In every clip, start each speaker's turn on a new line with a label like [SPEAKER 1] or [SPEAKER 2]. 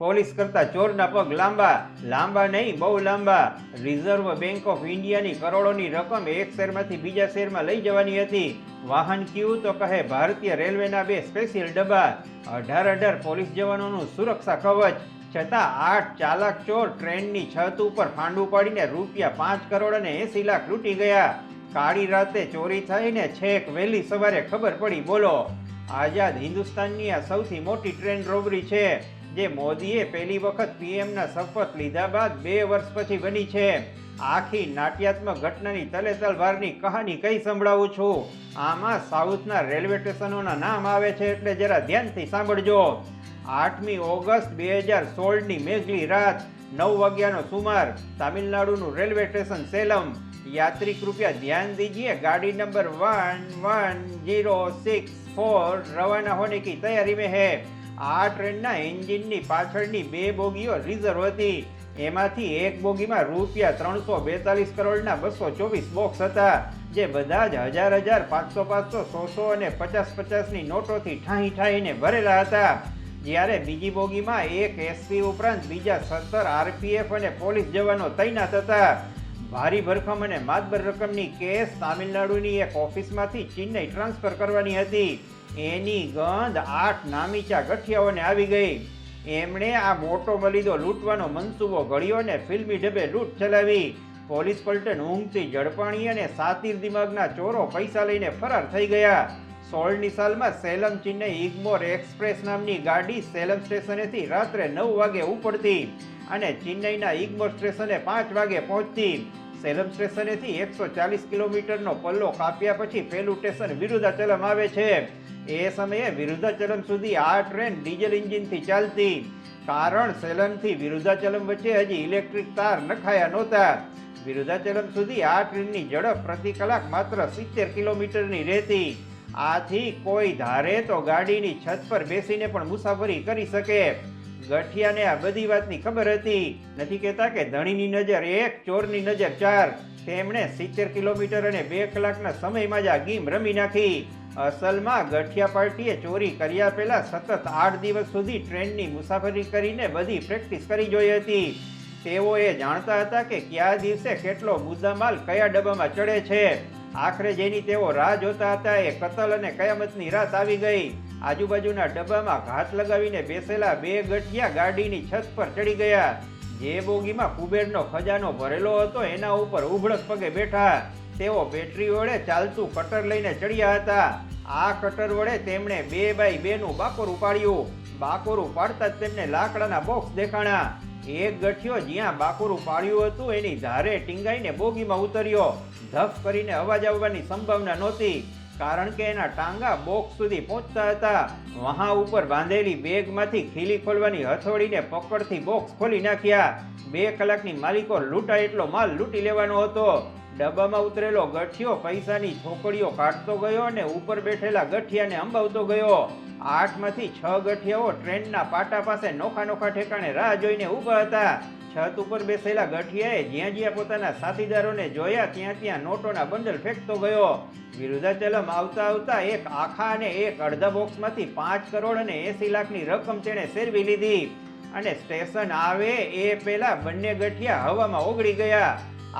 [SPEAKER 1] Police કરતા ચોરના પગ લાંબા, લાંબા નહીં બહુ લાંબા. રિઝર્વ બેંક ઓફ ઇન્ડિયાની કરોડોની રકમ એક શહેરમાંથી બીજા શહેરમાં લઈ જવાની હતી. વાહન કયું તો કહે ભારતીય રેલવેના બે સ્પેશિયલ ડબ્બા. 18 પોલીસ જવાનોનું સુરક્ષા કવચ. છતાં 8 ચાલાક ચોર ટ્રેનની છત ઉપર ફાંડું પાડીને રૂપિયા 5 કરોડ અને 80 લાખ લૂંટી ગયા. કાળી રાતે ચોરી થઈને છેક વહેલી સવારે ખબર પડી. બોલો, આઝાદ હિન્દુસ્તાનની આ સૌથી મોટી ટ્રેન રોબરી છે, જે મોદીએ પહેલી વખત પીએમના શપથ લીધા બાદ 2 વર્ષ પછી બની છે. આખી નાટ્યાત્મક ઘટનાની તલેતલવારની કહાની કઈ સંભળાવું છું. આમાં સાઉથના રેલવે સ્ટેશનોના નામ આવે છે, એટલે જરા ધ્યાનથી સાંભળજો. 8મી ઓગસ્ટ 2016ની મેઘલી રાત 9 વાગ્યાનો સુમાર, तमिलनाडु रेलवे स्टेशन सेलम. यात्री कृपया ध्यान दीजिए, गाड़ी नंबर 11064 रवाना होने की तैयारी में है. આ ટ્રેનના એન્જિનની પાછળની 2 બોગીઓ રિઝર્વ હતી. એમાંથી એક બોગીમાં રૂપિયા 342 કરોડના 224 બોક્સ હતા, જે બધા જ 1000, 500, 100 અને 50ની નોટોથી ઠાહીને ભરેલા હતા. જ્યારે બીજી બોગીમાં એક એસપી ઉપરાંત બીજા 17 આરપીએફ અને પોલીસ જવાનો તૈનાત હતા. ભારી ભરખમ અને માતબર રકમની કેસ તામિલનાડુની એક ઓફિસમાંથી ચેન્નઈ ટ્રાન્સફર કરવાની હતી. એની ગંધ 8 નામીચા ગઠિયાઓને આવી ગઈ. એમણે આ મોટો મલીદો લૂંટવાનો મનસૂબો ઘડ્યો અને ફિલ્મી ઢબે લૂંટ ચલાવી. પોલીસ પલટન ઊંઘતી જડપાણી અને સાતીર દિમાગના ચોરો પૈસા લઈને ફરાર થઈ ગયા. 16ની સાલમાં સેલમ ચેન્નઈ ઇગ્મોર એક્સપ્રેસ નામની ગાડી સેલમ સ્ટેશનેથી રાત્રે 9 વાગે ઉપડતી અને ચેન્નઈના ઇગ્મોર સ્ટેશને 5 વાગે પહોંચતી. સેલમ સ્ટેશનેથી 140 કિલોમીટરનો પલ્લો કાપ્યા પછી પહેલું સ્ટેશન વિરુદ્ધાચલમ આવે છે. એ સમયે વિરુદ્ધાચલમ સુધી આ ટ્રેન ડીઝલ એન્જિનથી ચાલતી, કારણ સેલમથી વિરુદ્ધાચલમ વચ્ચે હજી ઇલેક્ટ્રિક તાર નખાયા નહોતા. વિરુદ્ધાચલમ સુધી આ ટ્રેનની ઝડપ પ્રતિ કલાક માત્ર 70 કિલોમીટરની રહેતી. આથી કોઈ ધારે તો ગાડીની છત પર બેસીને પણ મુસાફરી કરી શકે. ગઠિયાને આ બધી વાતની ખબર હતી. નથી કહેતા કે ધણીની નજર 1, ચોરની નજર 4. તેમણે 70 કિલોમીટર અને 2 કલાકના સમયમાં જ આ ગેમ રમી નાખી. અસલમાં ગઠિયા પાર્ટીએ ચોરી કર્યા પહેલા સતત 8 દિવસ સુધી ટ્રેનની મુસાફરી કરીને બધી પ્રેક્ટિસ કરી જોઈ હતી. તેઓ એ જાણતા હતા કે કયા દિવસે કેટલો મુદ્દામાલ કયા ડબ્બામાં ચડે છે. આખરે જેની તેઓ રાહ જોતા હતા એ કતલ અને કયામતની રાત આવી ગઈ. આજુબાજુના ડબ્બામાં ઘાત લગાવીને બેસેલા 2 ગઠિયા ગાડીની છત પર ચડી ગયા. જે બોગીમાં કુબેરનો ખજાનો ભરેલો હતો એના ઉપર ઉભળક પગે બેઠા. તેઓ બેટરી વડે ચાલતું કટર લઈને ચડ્યા હતા. આ કટર વડે તેમણે 2x2નું બાકોરું પાડ્યું. બાકોરું પાડતા જ તેમને લાકડાના બોક્સ દેખાણા. એક ગઠિયો જ્યાં બાકોરું પાડ્યું હતું એની ધારે ટીંગાઈને બોગીમાં ઉતર્યો. ધપ કરીને અવાજ આવવાની સંભાવના નહોતી, કારણ કે એના ટાંગા બોક્સ સુધી પહોંચતા હતા. વહાં ઉપર બાંધેલી બેગમાંથી ખીલી ખોલવાની હથોડીને પકડથી બોક્સ ખોલી નાખ્યા. 2 કલાકની માલિકો લૂંટાય એટલો માલ લૂંટી લેવાનો હતો. ડબ્બામાં ઉતરેલો ગઠિયો પૈસાની છોકરીઓ કાઢતો ગયો અને ઉપર બેઠેલા ગઠિયાને અંબાવતો ગયો. 8માંથી 6 ગઠિયાઓ ટ્રેનના પાટા પાસે નોખા ઠેકાણે રાહ જોઈને ઊભા હતા. છત ઉપર બેસેલા ગઠિયાએ જ્યાં પોતાના સાથીદારોને જોયા ત્યાં નોટોના બંડલ ફેંકતો ગયો. વિરુદ્ધાચલમ આવતા એક આખા અને એક અડધા બોક્સમાંથી 5 કરોડ અને 80 લાખની રકમ તેણે સેરવી લીધી અને સ્ટેશન આવે એ પહેલા બંને ગઠિયા હવામાં ઓગળી ગયા.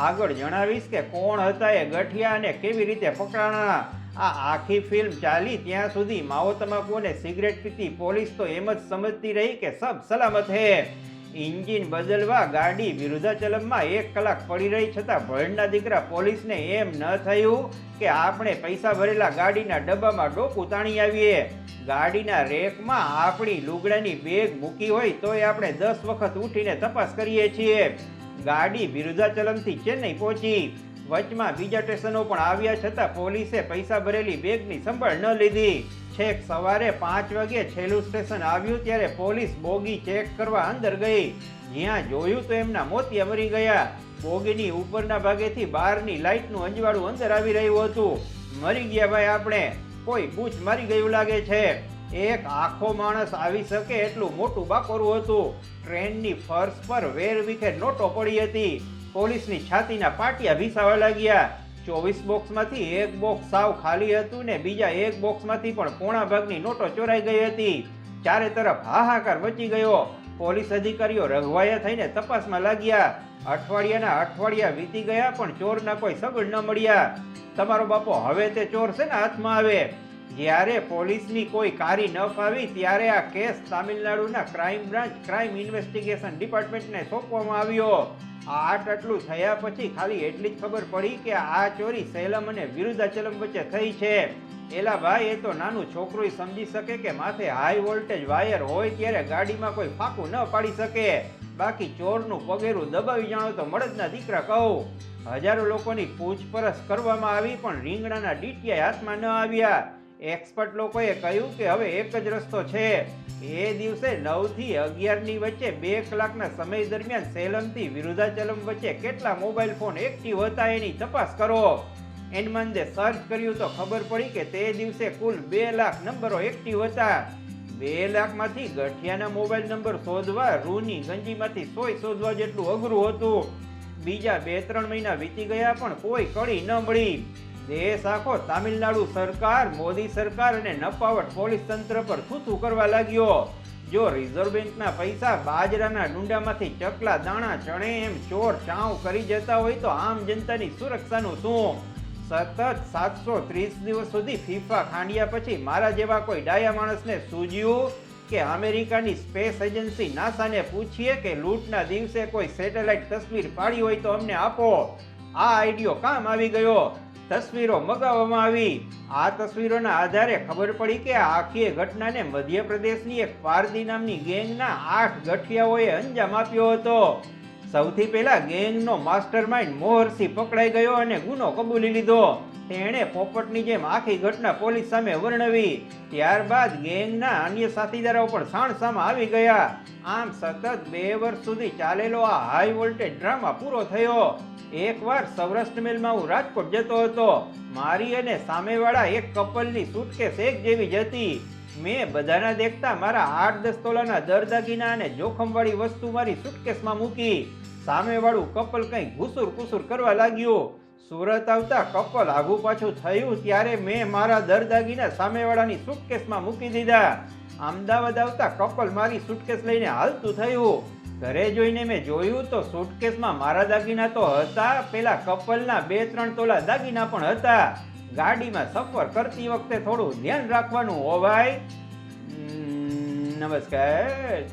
[SPEAKER 1] આગળ જણાવીશ કે કોણ હતા એ ગઠિયા અને કેવી રીતે પકડાણા. આ આખી ફિલ્મ ચાલી ત્યાં સુધી માવો તમાકુ અને સિગરેટ પીતી પોલીસ તો એમ જ સમજતી રહી કે સબ સલામત હે. એન્જિન બદલવા ગાડી વિરુદ્ધાચલમમાં 1 કલાક પડી રહી, છતાં ભળના દીકરા પોલીસને એમ ન થયું કે આપણે પૈસા ભરેલા ગાડીના ડબ્બામાં ડોકું તાણી આવીએ. ગાડીના રેકમાં આપણી લુગડાની બેગ મૂકી હોય તોય આપણે 10 વખત ઉઠીને તપાસ કરીએ છીએ. ગાડી વિરુદ્ધાચલમથી ચેન્નઈ પહોંચી. વચમાં બીજા સ્ટેશનો પણ આવ્યા, છતાં પોલીસે પૈસા ભરેલી બેગની સંભાળ ન લીધી. છેક સવારે 5 વાગ્યે છેલ્લું સ્ટેશન આવ્યું ત્યારે પોલીસ બોગી ચેક કરવા અંદર ગઈ. જ્યાં જોયું તો એમના મોતિયા મરી ગયા. બોગીની ઉપરના ભાગેથી બહારની લાઇટનું અંજવાળું અંદર આવી રહ્યું હતું. મરી ગયા ભાઈ આપણે, કોઈ બૂચ મારી ગયું લાગે છે. એક આખો માણસ આવી શકે એટલું મોટું બાકોરું હતું. ટ્રેનની ફર્શ પર વેરવિખેર નોટો પડી હતી. પોલીસની છાતીના પાટિયા ભીસાવા લાગ્યા. 24 બોક્સમાંથી 1 બોક્સ સાવ ખાલી હતું ને બીજા 1 બોક્સમાંથી પણ પોણા ભાગની નોટો ચોરાઈ ગઈ હતી. ચારે તરફ હાહાકાર મચી ગયો. પોલીસ અધિકારીઓ રઘવાયા થઈને તપાસમાં લાગ્યા. અઠવાડિયાના અઠવાડિયા વીતી ગયા પણ ચોરના કોઈ સગડ ન મળ્યા. તમારો બાપો હવે તે ચોર છે ને હાથમાં આવે. જ્યારે પોલીસની કોઈ કારી ન ફાવી ત્યારે આ કેસ તામિલનાડુના ક્રાઇમ બ્રાન્ચ ક્રાઇમ ઇન્વેસ્ટિગેશન ડિપાર્ટમેન્ટને સોંપવામાં આવ્યો. આટલું થયા પછી ખાલી એટલી જ ખબર પડી કે આ ચોરી સેલમ અને વિરુદ્ધાચલમ વચ્ચે થઈ છે. એલા ભાઈ, એ તો નાનું છોકરું સમજી શકે કે માથે હાઈ વોલ્ટેજ વાયર હોય ત્યારે ગાડીમાં કોઈ ફાંકું ન પાડી શકે. બાકી ચોરનું પગેરું દબાવી જાણો તો મળદના દીકરા કહું. હજારો લોકોની પૂછપરછ કરવામાં આવી પણ રીંગણાના ડીટીઆઈ હાથમાં ન આવ્યા. એક્સપર્ટ લોકોએ કહ્યું કે હવે એક જ રસ્તો છે. એ દિવસે 9 થી 11 ની વચ્ચે 2 કલાકના સમય દરમિયાન સેલમથી વિરુદ્ધાચલમ વચ્ચે કેટલા મોબાઈલ ફોન એક્ટિવ હતા એની તપાસ કરો. એનમંદે સર્ચ કર્યું તો ખબર પડી કે તે દિવસે કુલ 2 લાખ નંબરો એક્ટિવ હતા. 2 લાખમાંથી ગઠિયાના મોબાઈલ નંબર શોધવા રૂની ગંજીમાંથી 100 શોધવા જેટલું અઘરું હતું. બીજા 2-3 મહિના વીતી ગયા પણ કોઈ કડી ન મળી. દેશ આખો તામિલનાડુ સરકાર, મોદી સરકાર અને નપાવટ પોલીસ તંત્ર પર થૂથું કરવા લાગ્યો. જો રિઝર્વ બેંકના પૈસા બાજરાના ડુંડામાંથી ચકલા દાણા ચણે એમ ચોર ચાવ કરી જતા હોય તો આમ જનતાની સુરક્ષાનું શું? સતત 730 દિવસ સુધી ફીફા ખાંડ્યા પછી મારા જેવા કોઈ ડાયા માણસને સૂઝ્યું કે અમેરિકાની સ્પેસ એજન્સી નાસાને પૂછીએ કે લૂંટના દિવસે કોઈ સેટેલાઇટ તસવીર પાડી હોય તો અમને આપો. આ આઈડિયો કામ આવી ગયો. તસવીરો મગાવવામાં આવી. આ તસવીરોના આધારે ખબર પડી કે આખી ઘટનાને મધ્યપ્રદેશની એક પારધી નામની ગેંગના 8 ગઠિયાઓએ અંજામ આપ્યો હતો. સૌથી પહેલા ગેંગનો માસ્ટરમાઇન્ડ મોહરસિંહ પકડાઈ ગયો અને ગુનો કબૂલી લીધો. તેણે પોપટની જેમ આખી ઘટના પોલીસ સામે વર્ણવી. ત્યારબાદ ગેંગના અન્ય સાથીદારો પણ સાણસામાં આવી ગયા. આમ સતત 2 વર્ષ સુધી ચાલેલો આ હાઈ વોલ્ટેજ ડ્રામા પૂરો થયો. એકવાર સૌરાષ્ટ્ર મેલમાં હું રાજકોટ જતો હતો. મારી અને સામેવાળા એક કપલની સુટકેસ એક જેવી જ હતી. મેં બધાના દેખતા મારા 8-10 તોલાના દરદાગીના અને જોખમવાળી વસ્તુ મારી સુટકેસમાં મૂકી. સામેવાળું કપલ કંઈ ઘુસુર કુસુર કરવા લાગ્યું. સુરત આવતા કપલ આગુ પાછું થયું ત્યારે મેં મારા દરદાગીના સામેવાળાની સુટકેસમાં મૂકી દીધા. અમદાવાદ આવતા કપલ મારી સુટકેસ લઈને હાલતું થયું. ઘરે જોઈને મેં જોયું તો સુટકેસમાં મારા દાગીના તો હતા, પેલા કપલના 2-3 તોલા દાગીના પણ હતા. ગાડીમાં સફર કરતી વખતે થોડું ધ્યાન રાખવાનું હો ભાઈ. નમસ્કાર.